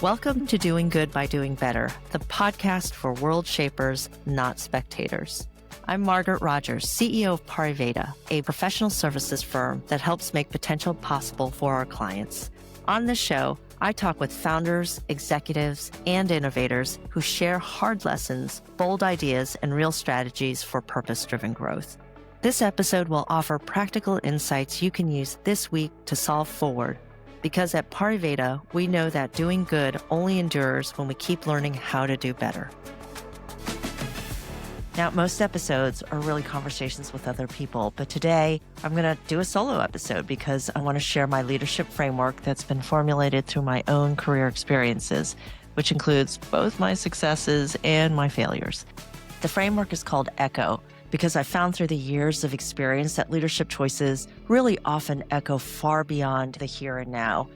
Welcome to Doing Good by Doing Better, the podcast for world shapers, not spectators. I'm Margaret Rogers, CEO of Pariveda, a professional services firm that helps make potential possible for our clients. On this show, I talk with founders, executives, and innovators who share hard lessons, bold ideas, and real strategies for purpose-driven growth. This episode will offer practical insights you can use this week to solve forward. Because at Pariveda, we know that doing good only endures when we keep learning how to do better. Now, most episodes are really conversations with other people, but today I'm going to do a solo episode because I want to share my leadership framework that's been formulated through my own career experiences, which includes both my successes and my failures. The framework is called ECHO because I found through the years of experience that leadership choices really often echo far beyond the here and now.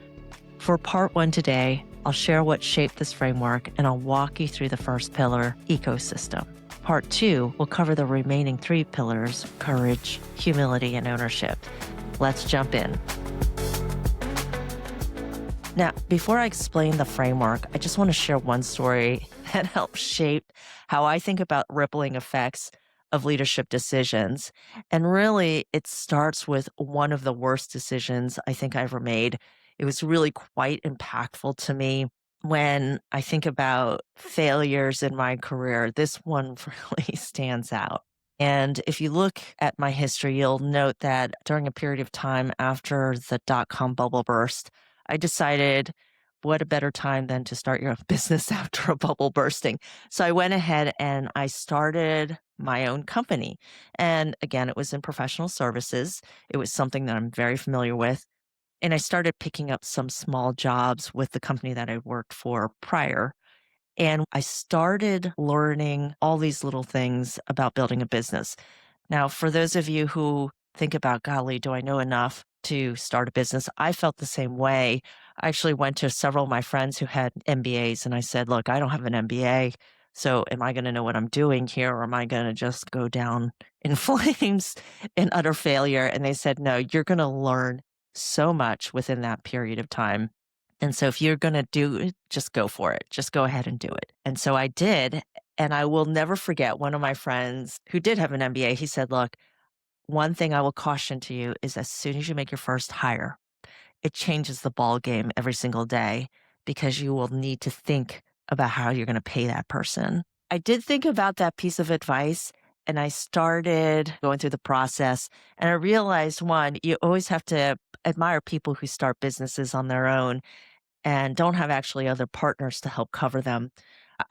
For part one today, I'll share what shaped this framework and I'll walk you through the first pillar, ecosystem. Part two will cover the remaining three pillars, courage, humility, and ownership. Let's jump in. Now, before I explain the framework, I just want to share one story that helped shape how I think about rippling effects of leadership decisions. And really, it starts with one of the worst decisions I think I ever made. It was really quite impactful to me. When I think about failures in my career, this one really stands out. And if you look at my history, you'll note that during a period of time after the dot-com bubble burst, I decided what a better time than to start your own business after a bubble bursting. So I went ahead and I started my own company. And again, it was in professional services. It was something that I'm very familiar with. And I started picking up some small jobs with the company that I worked for prior. And I started learning all these little things about building a business. Now, for those of you who think about, golly, do I know enough to start a business? I felt the same way. I actually went to several of my friends who had MBAs and I said, look, I don't have an MBA. So am I going to know what I'm doing here or am I going to just go down in flames in utter failure? And they said, no, you're going to learn so much within that period of time. And so if you're going to do it, just go for it. Just go ahead and do it. And so I did. And I will never forget one of my friends who did have an MBA. He said, look, one thing I will caution to you is as soon as you make your first hire, it changes the ball game every single day because you will need to think about how you're going to pay that person. I did think about that piece of advice and I started going through the process and I realized one, you always have to admire people who start businesses on their own and don't have actually other partners to help cover them.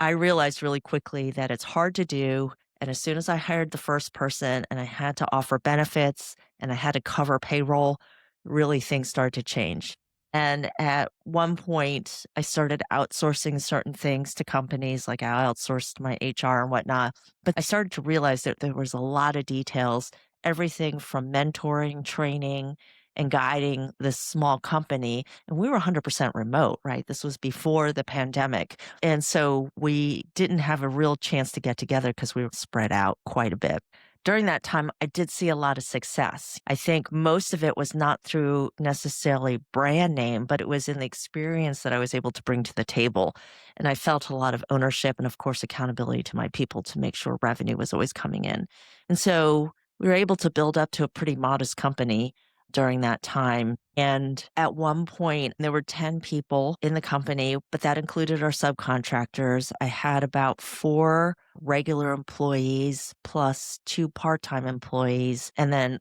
I realized really quickly that it's hard to do. And as soon as I hired the first person and I had to offer benefits and I had to cover payroll, really things started to change. And at one point, I started outsourcing certain things to companies, like I outsourced my HR and whatnot. But I started to realize that there was a lot of details, everything from mentoring, training, and guiding this small company. And we were 100% remote, right? This was before the pandemic. And so we didn't have a real chance to get together because we were spread out quite a bit. During that time, I did see a lot of success. I think most of it was not through necessarily brand name, but it was in the experience that I was able to bring to the table. And I felt a lot of ownership and, of course, accountability to my people to make sure revenue was always coming in. And so we were able to build up to a pretty modest company during that time. And at one point, there were 10 people in the company, but that included our subcontractors. I had about 4 regular employees plus 2 part-time employees, and then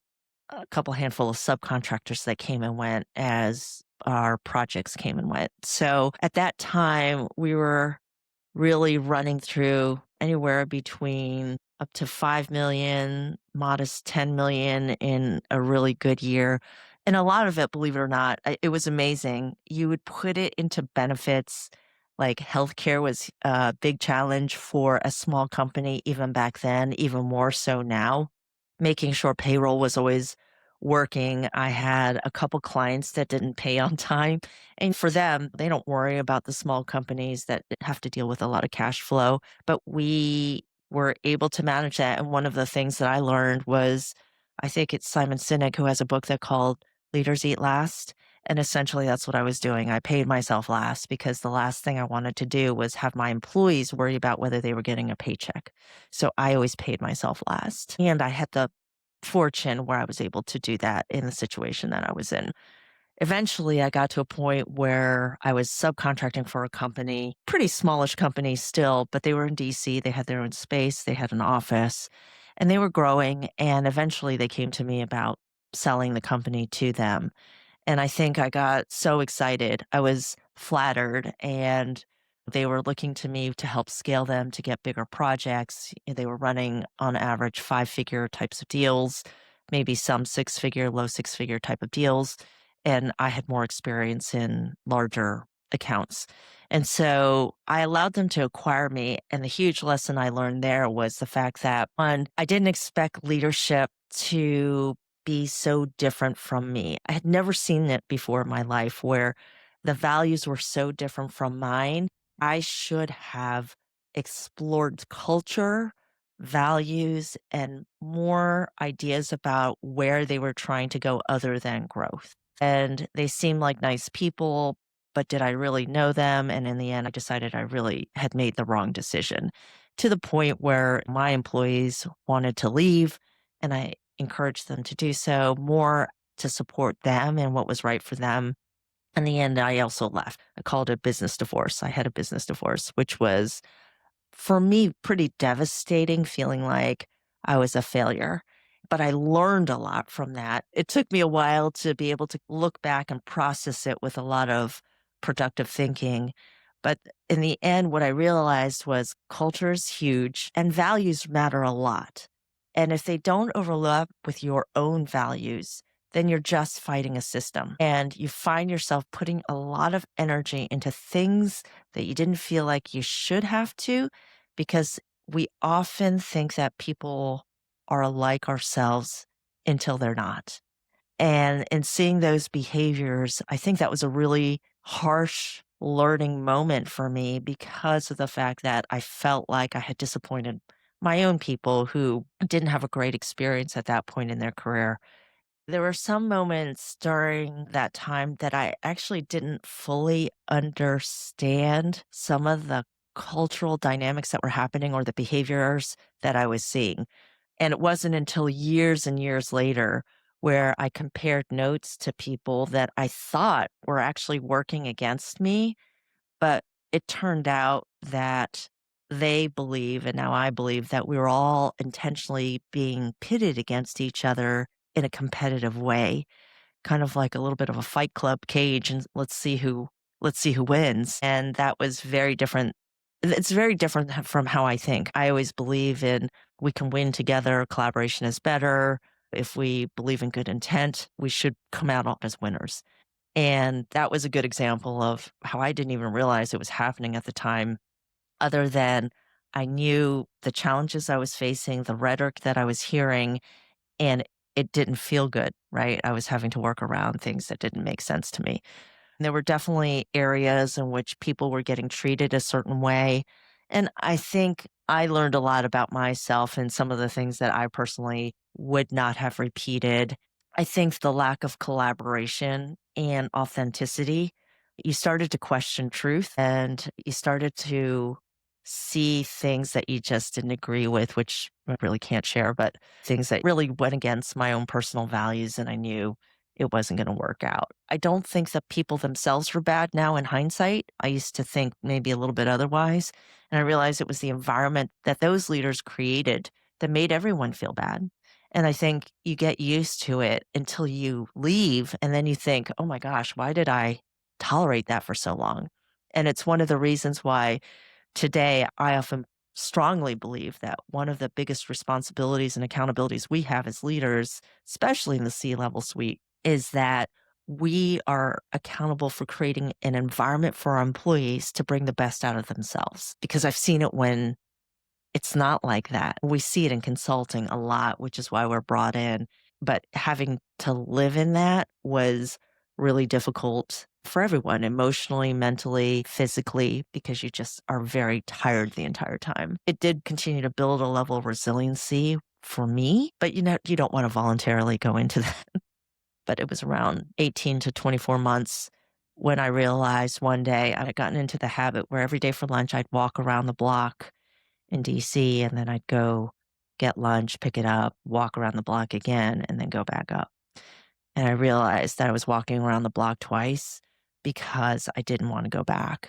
a couple handful of subcontractors that came and went as our projects came and went. So at that time, we were really running through anywhere between up to 5 million, modest 10 million in a really good year. And a lot of it, believe it or not, it was amazing. You would put it into benefits, like healthcare was a big challenge for a small company, even back then, even more so now. Making sure payroll was always working. I had a couple clients that didn't pay on time. And for them, they don't worry about the small companies that have to deal with a lot of cash flow. But we were able to manage that. And one of the things that I learned was, I think it's Simon Sinek who has a book that called Leaders Eat Last. And essentially, that's what I was doing. I paid myself last because the last thing I wanted to do was have my employees worry about whether they were getting a paycheck. So I always paid myself last. And I had the fortune where I was able to do that in the situation that I was in. Eventually, I got to a point where I was subcontracting for a company, pretty smallish company still, but they were in DC. They had their own space, they had an office, and they were growing. And eventually, they came to me about selling the company to them. And I think I got so excited. I was flattered, and they were looking to me to help scale them to get bigger projects. They were running on average 5-figure types of deals, maybe some 6-figure, low 6-figure type of deals. And I had more experience in larger accounts. And so I allowed them to acquire me. And the huge lesson I learned there was the fact that, one, I didn't expect leadership to be so different from me. I had never seen it before in my life where the values were so different from mine. I should have explored culture, values, and more ideas about where they were trying to go other than growth. And they seemed like nice people, but did I really know them? And in the end, I decided I really had made the wrong decision to the point where my employees wanted to leave. And I encouraged them to do so more to support them and what was right for them. In the end, I also left. I called it a business divorce. I had a business divorce, which was for me pretty devastating, feeling like I was a failure. But I learned a lot from that. It took me a while to be able to look back and process it with a lot of productive thinking. But in the end, what I realized was culture is huge and values matter a lot. And if they don't overlap with your own values, then you're just fighting a system. And you find yourself putting a lot of energy into things that you didn't feel like you should have to, because we often think that people are like ourselves until they're not. And in seeing those behaviors, I think that was a really harsh learning moment for me because of the fact that I felt like I had disappointed my own people who didn't have a great experience at that point in their career. There were some moments during that time that I actually didn't fully understand some of the cultural dynamics that were happening or the behaviors that I was seeing. And it wasn't until years and years later where I compared notes to people that I thought were actually working against me, but it turned out that they believe, and now I believe, that we were all intentionally being pitted against each other in a competitive way, kind of like a little bit of a fight club cage, and let's see who wins. And that was very different. It's very different from how I think. I always believe in we can win together, collaboration is better. If we believe in good intent, we should come out as winners. And that was a good example of how I didn't even realize it was happening at the time, other than I knew the challenges I was facing, the rhetoric that I was hearing, and it didn't feel good, right? I was having to work around things that didn't make sense to me. And there were definitely areas in which people were getting treated a certain way. And I think I learned a lot about myself and some of the things that I personally would not have repeated. I think the lack of collaboration and authenticity, you started to question truth and you started to see things that you just didn't agree with, which I really can't share, but things that really went against my own personal values. And I knew it wasn't going to work out. I don't think that people themselves were bad now in hindsight. I used to think maybe a little bit otherwise. And I realized it was the environment that those leaders created that made everyone feel bad. And I think you get used to it until you leave. And then you think, oh my gosh, why did I tolerate that for so long? And it's one of the reasons why today I often strongly believe that one of the biggest responsibilities and accountabilities we have as leaders, especially in the C-level suite, is that we are accountable for creating an environment for our employees to bring the best out of themselves. Because I've seen it when it's not like that. We see it in consulting a lot, which is why we're brought in. But having to live in that was really difficult for everyone, emotionally, mentally, physically, because you just are very tired the entire time. It did continue to build a level of resiliency for me, but you know, you don't want to voluntarily go into that. but it was around 18 to 24 months when I realized one day I had gotten into the habit where every day for lunch I'd walk around the block in DC and then I'd go get lunch, pick it up, walk around the block again, and then go back up. And I realized that I was walking around the block twice because I didn't want to go back.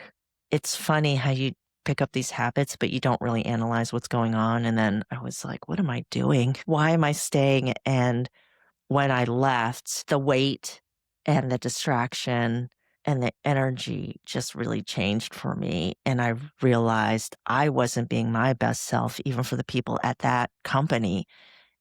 It's funny how you pick up these habits, but you don't really analyze what's going on. And then I was like, what am I doing? Why am I staying? And when I left, the weight and the distraction and the energy just really changed for me. And I realized I wasn't being my best self, even for the people at that company,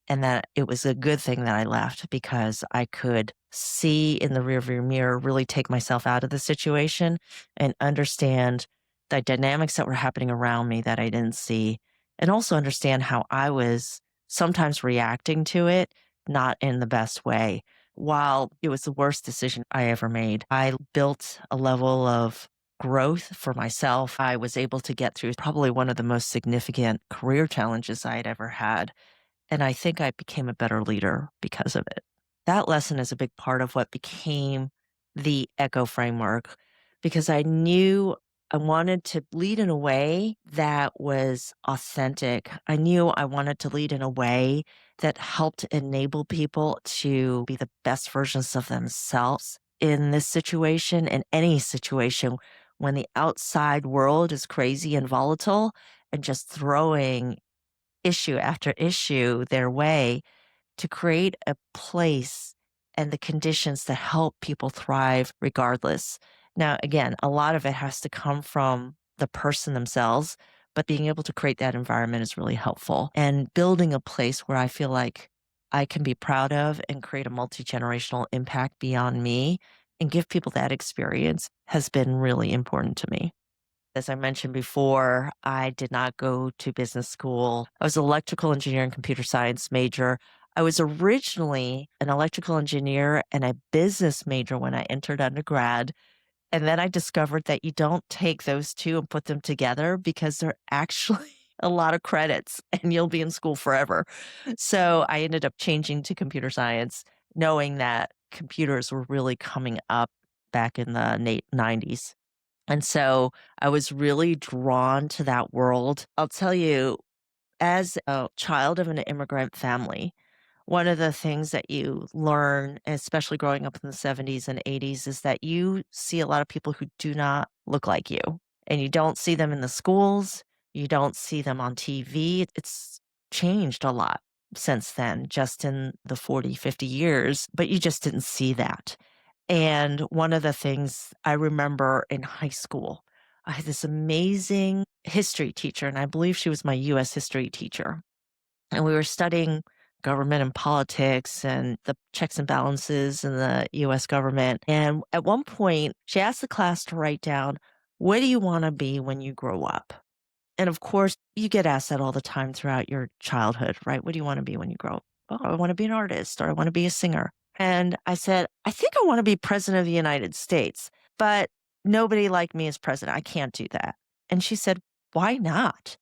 and that it was a good thing that I left because I could see in the rearview mirror, really take myself out of the situation and understand the dynamics that were happening around me that I didn't see, and also understand how I was sometimes reacting to it, not in the best way. While it was the worst decision I ever made, I built a level of growth for myself. I was able to get through probably one of the most significant career challenges I had ever had, and I think I became a better leader because of it. That lesson is a big part of what became the Echo framework because I knew I wanted to lead in a way that was authentic. I knew I wanted to lead in a way that helped enable people to be the best versions of themselves in this situation, in any situation, when the outside world is crazy and volatile and just throwing issue after issue their way, to create a place and the conditions to help people thrive regardless. Now, again, a lot of it has to come from the person themselves, but being able to create that environment is really helpful. And building a place where I feel like I can be proud of and create a multi generational impact beyond me and give people that experience has been really important to me. As I mentioned before, I did not go to business school. I was an electrical engineer and computer science major. I was originally an electrical engineer and a business major when I entered undergrad. And then I discovered that you don't take those two and put them together because they're actually a lot of credits and you'll be in school forever. So I ended up changing to computer science, knowing that computers were really coming up back in the 90s. And so I was really drawn to that world. I'll tell you, as a child of an immigrant family, one of the things that you learn, especially growing up in the 70s and 80s, is that you see a lot of people who do not look like you. And you don't see them in the schools, you don't see them on TV. It's changed a lot since then, just in the 40, 50 years, but you just didn't see that. And one of the things I remember in high school, I had this amazing history teacher, and I believe she was my US history teacher. And we were studying government and politics and the checks and balances in the US government. And at one point, she asked the class to write down, what do you want to be when you grow up? And of course, you get asked that all the time throughout your childhood, right? What do you want to be when you grow up? Oh, I want to be an artist or I want to be a singer. And I said, I think I want to be president of the United States, but nobody like me as president. I can't do that. And she said, why not?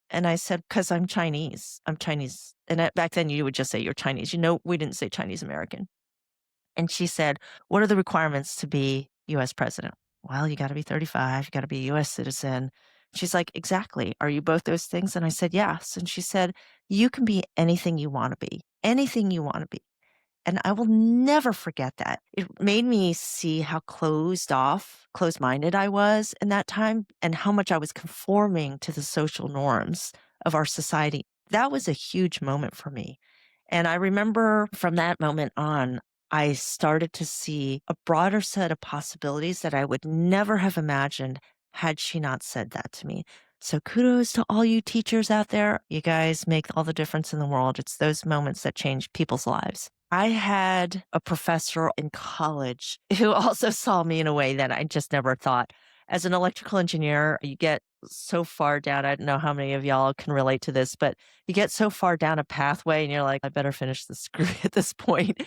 And I said, because I'm Chinese. I'm Chinese. And back then you would just say you're Chinese. You know, we didn't say Chinese American. And she said, what are the requirements to be US president? Well, you got to be 35, you got to be a US citizen. She's like, exactly. Are you both those things? And I said, yes. And she said, you can be anything you want to be, anything you want to be. And I will never forget that. It made me see how closed minded I was in that time and how much I was conforming to the social norms of our society. That was a huge moment for me. And I remember from that moment on, I started to see a broader set of possibilities that I would never have imagined had she not said that to me. So kudos to all you teachers out there. You guys make all the difference in the world. It's those moments that change people's lives. I had a professor in college who also saw me in a way that I just never thought. As an electrical engineer, you get so far down. I don't know how many of y'all can relate to this, but you get so far down a pathway and you're like, I better finish this degree at this point.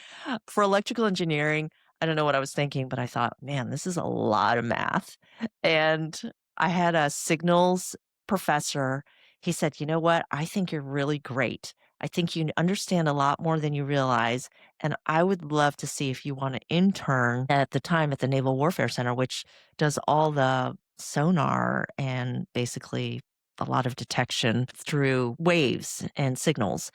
For electrical engineering, I don't know what I was thinking, but I thought, man, this is a lot of math. And I had a signals professor. He said, you know what? I think you're really great I think you understand a lot more than you realize. And I would love to see if you want to intern at the time at the Naval Warfare Center, which does all the sonar and basically a lot of detection through waves and signals.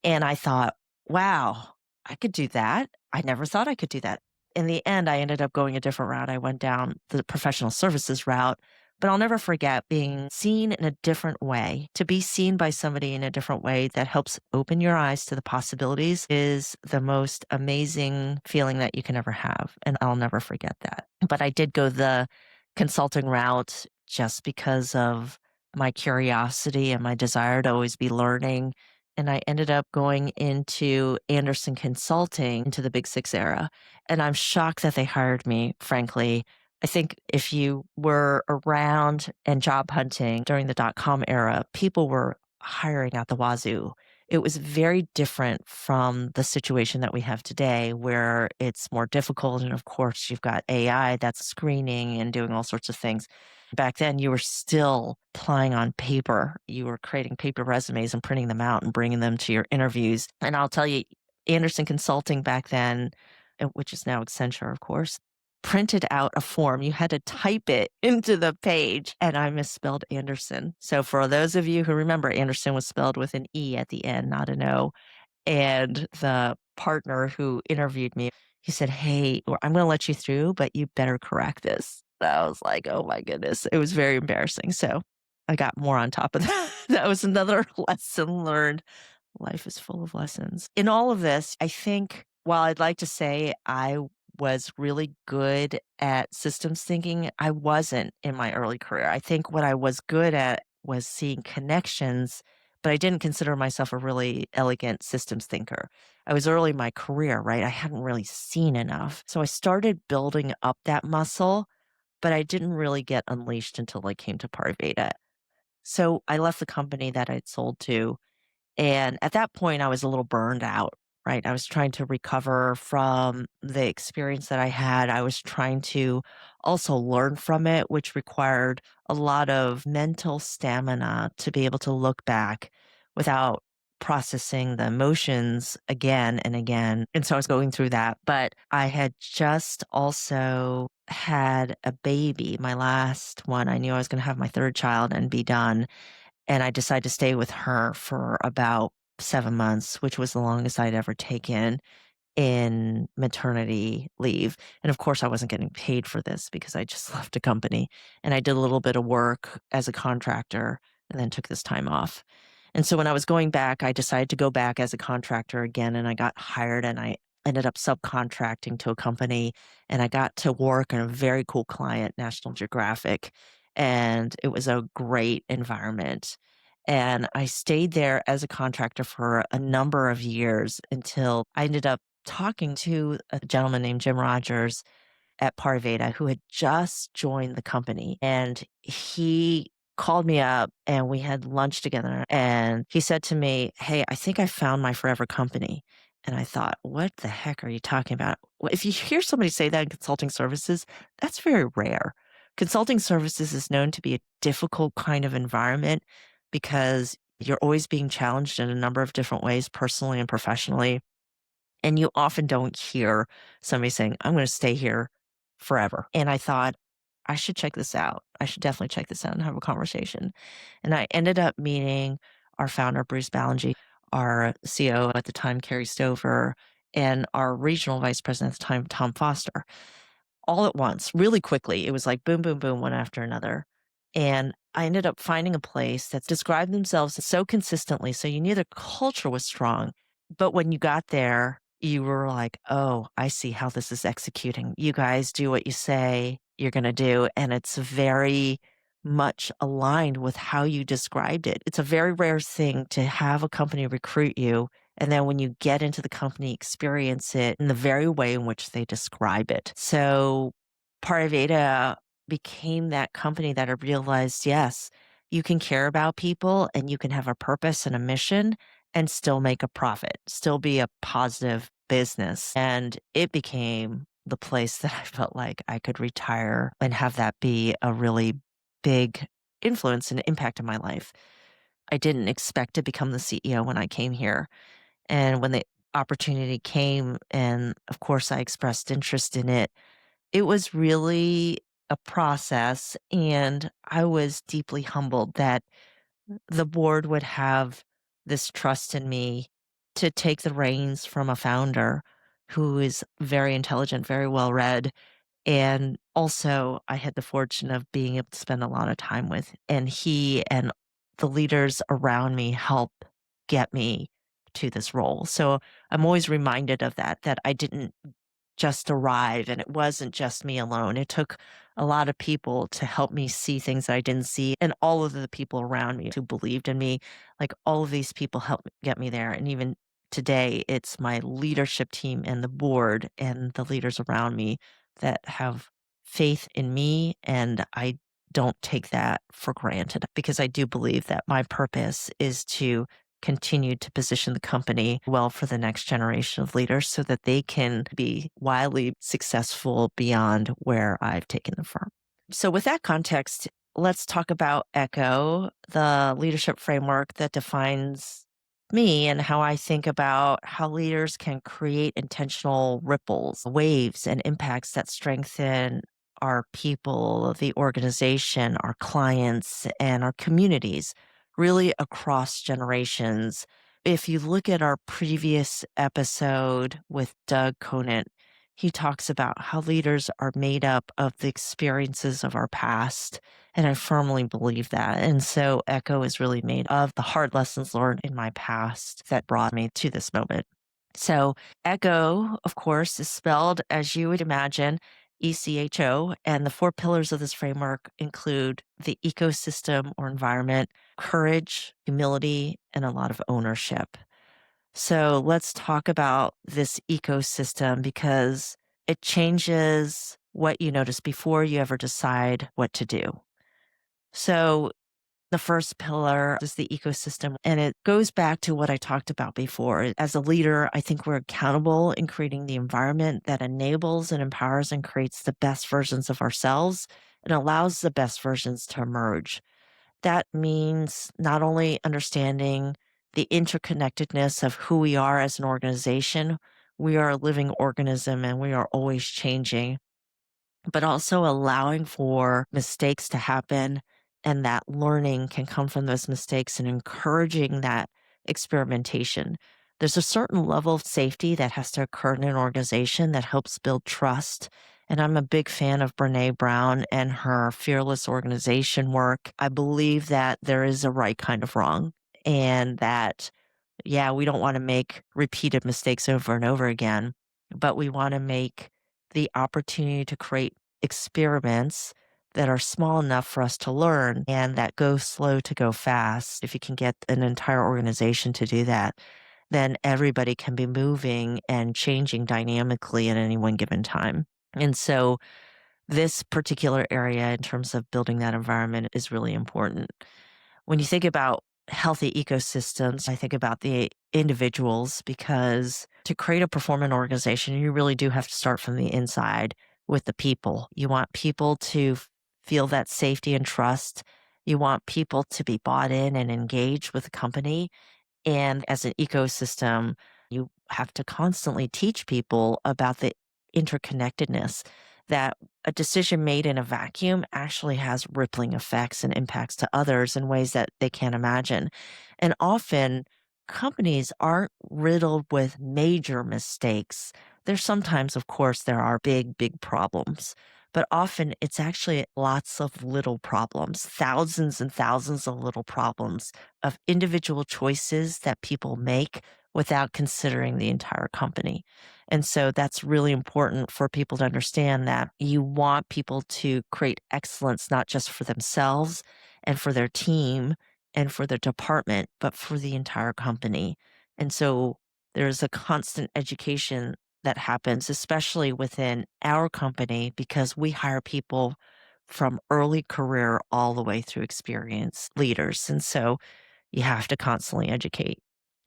And I thought, wow, I could do that. I never thought I could do that. In the end, I ended up going a different route. I went down the professional services route, but I'll never forget being seen in a different way. To be seen by somebody in a different way that helps open your eyes to the possibilities is the most amazing feeling that you can ever have. And I'll never forget that. But I did go the consulting route just because of my curiosity and my desire to always be learning, and I ended up going into Anderson Consulting into the Big Six era. And I'm shocked that they hired me, frankly. I think if you were around and job hunting during the dot-com era, people were hiring at the wazoo. It was very different from the situation that we have today, where it's more difficult. And of course, you've got AI that's screening and doing all sorts of things. Back then, you were still applying on paper. You were creating paper resumes and printing them out and bringing them to your interviews. And I'll tell you, Anderson Consulting back then, which is now Accenture, of course, printed out a form. You had to type it into the page, and I misspelled Anderson. So for those of you who remember, Anderson was spelled with an E at the end, not an O. And the partner who interviewed me, he said, "Hey, I'm going to let you through, but you better correct this." And I was like, oh my goodness. It was very embarrassing. So I got more on top of that. That was another lesson learned. Life is full of lessons. In all of this, I think while I'd like to say I was really good at systems thinking, I wasn't in my early career. I think what I was good at was seeing connections, but I didn't consider myself a really elegant systems thinker. I was early in my career, right? I hadn't really seen enough. So I started building up that muscle, but I didn't really get unleashed until I came to Pariveda. So I left the company that I'd sold to, and at that point, I was a little burned out, right? I was trying to recover from the experience that I had. I was trying to also learn from it, which required a lot of mental stamina to be able to look back without processing the emotions again and again. And so I was going through that. But I had just also had a baby, my last one. I knew I was going to have my third child and be done. And I decided to stay with her for about 7 months, which was the longest I'd ever taken in maternity leave. And of course, I wasn't getting paid for this because I just left a company, and I did a little bit of work as a contractor and then took this time off. And so when I was going back, I decided to go back as a contractor again, and I got hired, and I ended up subcontracting to a company, and I got to work on a very cool client, National Geographic, and it was a great environment. And I stayed there as a contractor for a number of years until I ended up talking to a gentleman named Jim Rogers at Pariveda who had just joined the company. And he called me up and we had lunch together. And he said to me, "Hey, I think I found my forever company." And I thought, what the heck are you talking about? Well, if you hear somebody say that in consulting services, that's very rare. Consulting services is known to be a difficult kind of environment because you're always being challenged in a number of different ways, personally and professionally. And you often don't hear somebody saying, "I'm going to stay here forever." And I thought, I should check this out. I should definitely check this out and have a conversation. And I ended up meeting our founder, Bruce Ballingy, our CEO at the time, Carrie Stover, and our regional vice president at the time, Tom Foster, all at once, really quickly. It was like boom, boom, boom, one after another. And I ended up finding a place that described themselves so consistently. So you knew the culture was strong. But when you got there, you were like, oh, I see how this is executing. You guys do what you say you're going to do. And it's very much aligned with how you described it. It's a very rare thing to have a company recruit you, and then when you get into the company, experience it in the very way in which they describe it. So Pariveda became that company that I realized, yes, you can care about people and you can have a purpose and a mission and still make a profit, still be a positive business. And it became the place that I felt like I could retire and have that be a really big influence and impact in my life. I didn't expect to become the CEO when I came here. And when the opportunity came, and of course I expressed interest in it, it was really a process. And I was deeply humbled that the board would have this trust in me to take the reins from a founder who is very intelligent, very well read, and also, I had the fortune of being able to spend a lot of time with, and he and the leaders around me help get me to this role. So I'm always reminded of that, that I didn't just arrive and it wasn't just me alone. It took a lot of people to help me see things that I didn't see, and all of the people around me who believed in me. Like, all of these people helped get me there. And even today, it's my leadership team and the board and the leaders around me that have faith in me. And I don't take that for granted because I do believe that my purpose is to continue to position the company well for the next generation of leaders so that they can be wildly successful beyond where I've taken the firm. So, with that context, let's talk about ECHO, the leadership framework that defines me and how I think about how leaders can create intentional ripples, waves, and impacts that strengthen our people, the organization, our clients, and our communities, really across generations. If you look at our previous episode with Doug Conant, he talks about how leaders are made up of the experiences of our past. And I firmly believe that. And so Echo is really made of the hard lessons learned in my past that brought me to this moment. So Echo, of course, is spelled as you would imagine, ECHO. And the four pillars of this framework include the ecosystem or environment, courage, humility, and a lot of ownership. So let's talk about this ecosystem because it changes what you notice before you ever decide what to do. So the first pillar is the ecosystem, and it goes back to what I talked about before. As a leader, I think we're accountable in creating the environment that enables and empowers and creates the best versions of ourselves and allows the best versions to emerge. That means not only understanding the interconnectedness of who we are as an organization, we are a living organism and we are always changing, but also allowing for mistakes to happen and that learning can come from those mistakes and encouraging that experimentation. There's a certain level of safety that has to occur in an organization that helps build trust. And I'm a big fan of Brene Brown and her fearless organization work. I believe that there is a right kind of wrong and that, yeah, we don't want to make repeated mistakes over and over again, but we want to make the opportunity to create experiments that are small enough for us to learn and that go slow to go fast. If you can get an entire organization to do that, then everybody can be moving and changing dynamically at any one given time. And so this particular area in terms of building that environment is really important. When you think about healthy ecosystems, I think about the individuals because to create a performant organization, you really do have to start from the inside with the people. You want people to feel that safety and trust. You want people to be bought in and engaged with the company. And as an ecosystem, you have to constantly teach people about the interconnectedness that a decision made in a vacuum actually has rippling effects and impacts to others in ways that they can't imagine. And often companies aren't riddled with major mistakes. There's sometimes, of course, there are big, big problems, but often it's actually lots of little problems, thousands and thousands of little problems of individual choices that people make without considering the entire company. And so that's really important for people to understand that you want people to create excellence, not just for themselves and for their team and for their department, but for the entire company. And so there's a constant education that happens, especially within our company, because we hire people from early career all the way through experienced leaders. And so you have to constantly educate.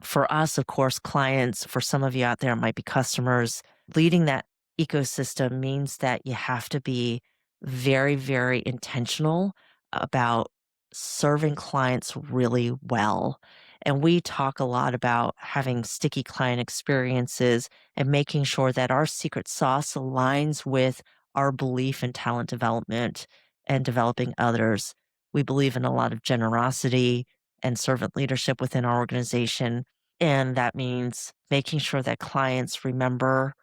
For us, of course, clients, for some of you out there, might be customers. Leading that ecosystem means that you have to be very, very intentional about serving clients really well. And we talk a lot about having sticky client experiences and making sure that our secret sauce aligns with our belief in talent development and developing others. We believe in a lot of generosity and servant leadership within our organization. And that means making sure that clients remember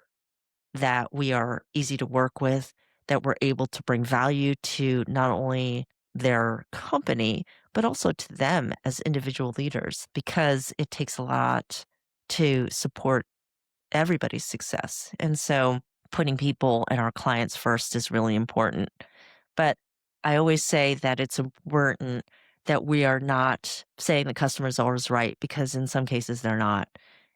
that we are easy to work with, that we're able to bring value to not only their company, but also to them as individual leaders, because it takes a lot to support everybody's success. And so putting people and our clients first is really important. But I always say that it's important that we are not saying the customer is always right, because in some cases they're not.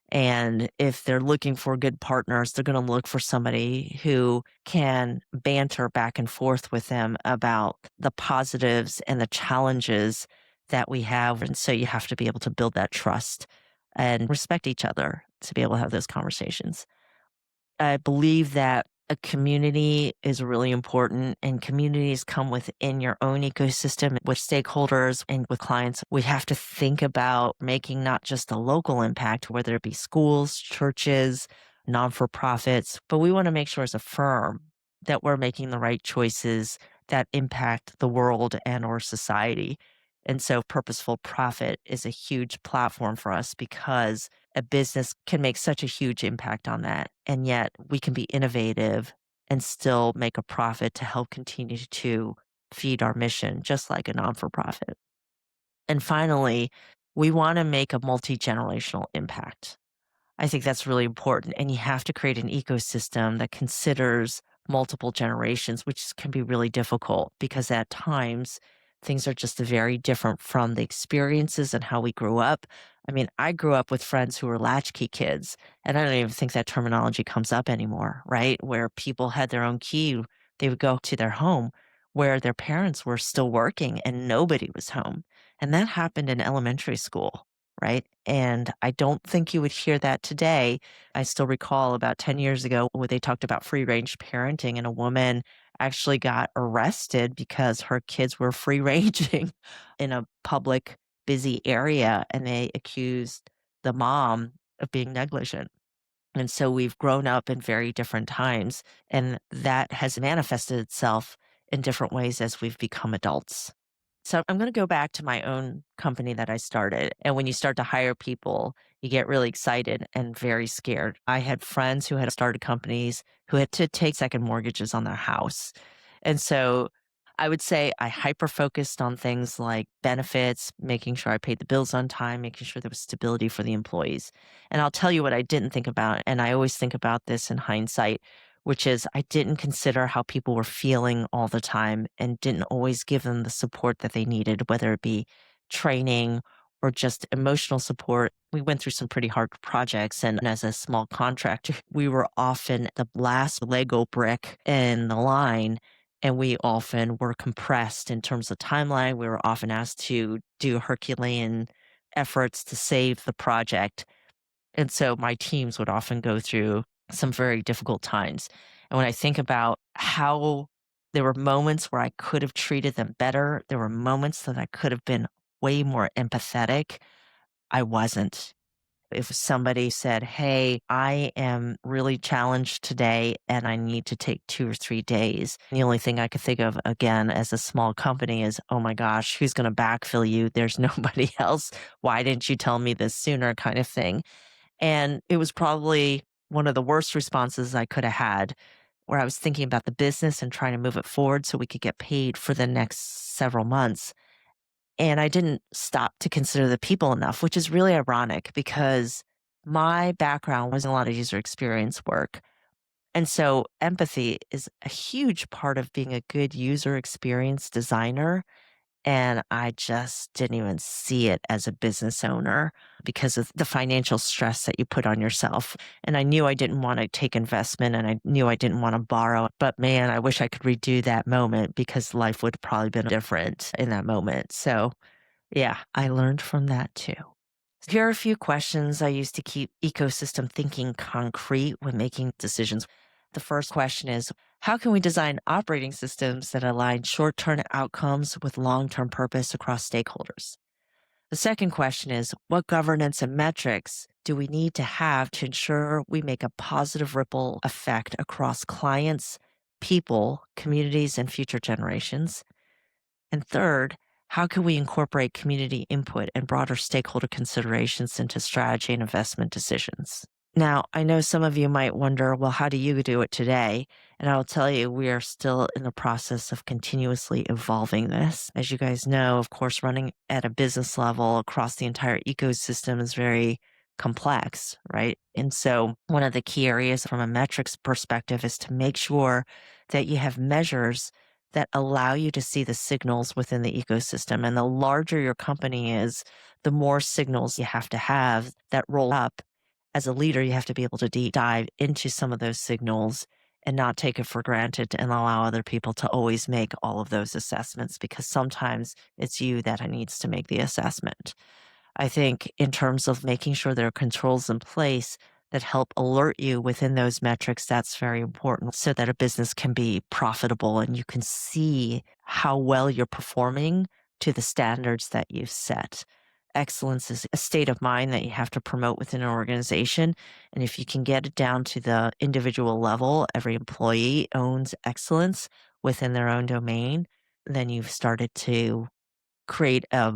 And if they're looking for good partners, they're going to look for somebody who can banter back and forth with them about the positives and the challenges that we have. And so you have to be able to build that trust and respect each other to be able to have those conversations. I believe that a community is really important, and communities come within your own ecosystem with stakeholders and with clients. We have to think about making not just a local impact, whether it be schools, churches, non for profits, but we want to make sure as a firm that we're making the right choices that impact the world and or society. And so purposeful profit is a huge platform for us because a business can make such a huge impact on that. And yet we can be innovative and still make a profit to help continue to feed our mission, just like a non for profit. And finally, we want to make a multi generational impact. I think that's really important. And you have to create an ecosystem that considers multiple generations, which can be really difficult because at times things are just very different from the experiences and how we grew up. I mean, I grew up with friends who were latchkey kids, and I don't even think that terminology comes up anymore, right? Where people had their own key, they would go to their home where their parents were still working and nobody was home. And that happened in elementary school, right? And I don't think you would hear that today. I still recall about 10 years ago where they talked about free range parenting, and a woman actually got arrested because her kids were free ranging in a public, busy area, and they accused the mom of being negligent. And so we've grown up in very different times, and that has manifested itself in different ways as we've become adults. So I'm going to go back to my own company that I started. And when you start to hire people, you get really excited and very scared. I had friends who had started companies who had to take second mortgages on their house. And so I would say I hyper focused on things like benefits, making sure I paid the bills on time, making sure there was stability for the employees. And I'll tell you what I didn't think about. And I always think about this in hindsight, which is I didn't consider how people were feeling all the time and didn't always give them the support that they needed, whether it be training or just emotional support. We went through some pretty hard projects. And as a small contractor, we were often the last Lego brick in the line. And we often were compressed in terms of timeline. We were often asked to do Herculean efforts to save the project. And so my teams would often go through some very difficult times. And when I think about how there were moments where I could have treated them better, there were moments that I could have been way more empathetic, I wasn't. If somebody said, "Hey, I am really challenged today and I need to take 2 or 3 days," the only thing I could think of, again, as a small company is, "Oh my gosh, who's gonna backfill you? There's nobody else. Why didn't you tell me this sooner?" kind of thing. And it was probably one of the worst responses I could have had, where I was thinking about the business and trying to move it forward so we could get paid for the next several months. And I didn't stop to consider the people enough, which is really ironic because my background was in a lot of user experience work. And so empathy is a huge part of being a good user experience designer. And I just didn't even see it as a business owner because of the financial stress that you put on yourself. And I knew I didn't want to take investment and I knew I didn't want to borrow. But man, I wish I could redo that moment because life would probably been different in that moment. So yeah, I learned from that too. Here are a few questions I use to keep ecosystem thinking concrete when making decisions. The first question is, How can we design operating systems that align short term outcomes with long term purpose across stakeholders? The second question is, what governance and metrics do we need to have to ensure we make a positive ripple effect across clients, people, communities, and future generations? And third, how can we incorporate community input and broader stakeholder considerations into strategy and investment decisions? Now, I know some of you might wonder, well, how do you do it today? And I'll tell you, we are still in the process of continuously evolving this. As you guys know, of course, running at a business level across the entire ecosystem is very complex, right? And so, one of the key areas from a metrics perspective is to make sure that you have measures that allow you to see the signals within the ecosystem. And the larger your company is, the more signals you have to have that roll up. As a leader, you have to be able to deep dive into some of those signals and not take it for granted and allow other people to always make all of those assessments, because sometimes it's you that needs to make the assessment. I think in terms of making sure there are controls in place that help alert you within those metrics, that's very important so that a business can be profitable and you can see how well you're performing to the standards that you've set. Excellence is a state of mind that you have to promote within an organization. And if you can get it down to the individual level, every employee owns excellence within their own domain, then you've started to create a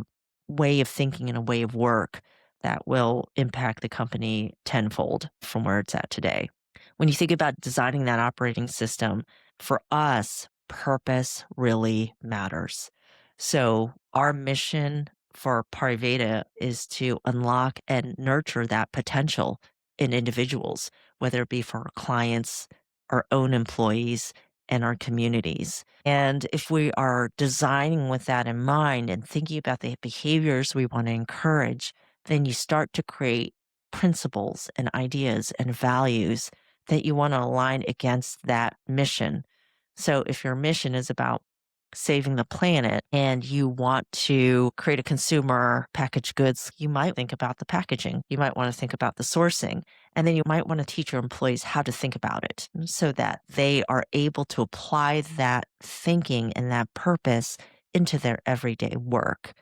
way of thinking and a way of work that will impact the company tenfold from where it's at today. When you think about designing that operating system, for us, purpose really matters. So, our mission for Pariveda is to unlock and nurture that potential in individuals, whether it be for our clients, our own employees, and our communities. And if we are designing with that in mind and thinking about the behaviors we want to encourage, then you start to create principles and ideas and values that you want to align against that mission. So if your mission is about saving the planet and you want to create a consumer packaged goods, you might think about the packaging. You might want to think about the sourcing. And then you might want to teach your employees how to think about it so that they are able to apply that thinking and that purpose into their everyday work.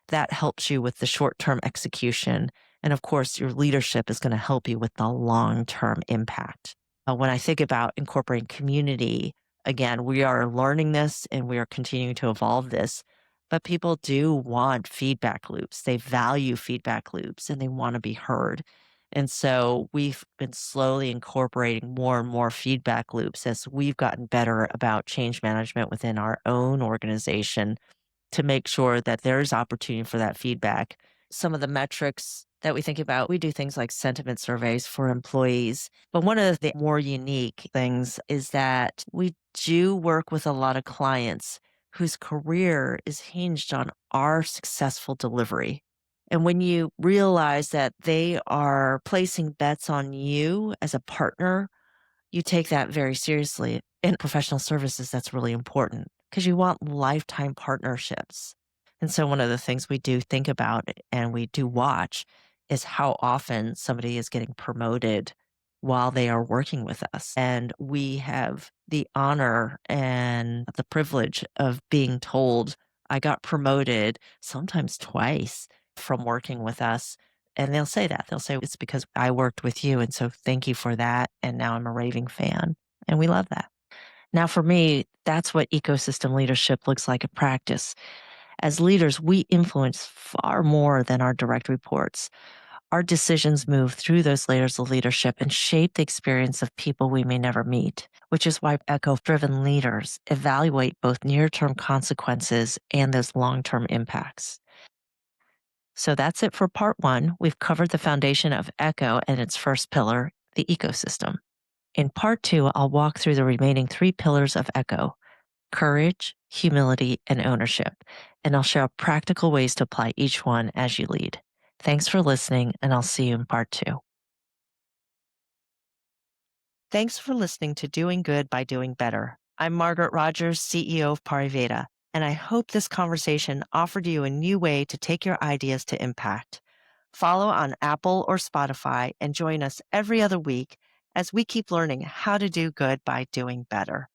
That helps you with the short term execution. And of course, your leadership is going to help you with the long term impact. When I think about incorporating community, again, we are learning this and we are continuing to evolve this, but people do want feedback loops. They value feedback loops and they want to be heard. And so we've been slowly incorporating more and more feedback loops as we've gotten better about change management within our own organization to make sure that there's opportunity for that feedback. Some of the metrics that we think about, we do things like sentiment surveys for employees. But one of the more unique things is that we do work with a lot of clients whose career is hinged on our successful delivery. And when you realize that they are placing bets on you as a partner, you take that very seriously. In professional services, that's really important because you want lifetime partnerships. And so, one of the things we do think about and we do watch is how often somebody is getting promoted while they are working with us. And we have the honor and the privilege of being told, I got promoted sometimes twice from working with us. And they'll say that. They'll say, it's because I worked with you. And so thank you for that. And now I'm a raving fan. And we love that. Now, for me, that's what ecosystem leadership looks like in practice. As leaders, we influence far more than our direct reports. Our decisions move through those layers of leadership and shape the experience of people we may never meet, which is why eco-driven leaders evaluate both near-term consequences and those long-term impacts. So that's it for part one. We've covered the foundation of Echo and its first pillar, the ecosystem. In part two, I'll walk through the remaining three pillars of Echo: courage, humility, and ownership. And I'll share practical ways to apply each one as you lead. Thanks for listening, and I'll see you in part two. Thanks for listening to Doing Good by Doing Better. I'm Margaret Rogers, CEO of Pariveda, and I hope this conversation offered you a new way to take your ideas to impact. Follow on Apple or Spotify and join us every other week as we keep learning how to do good by doing better.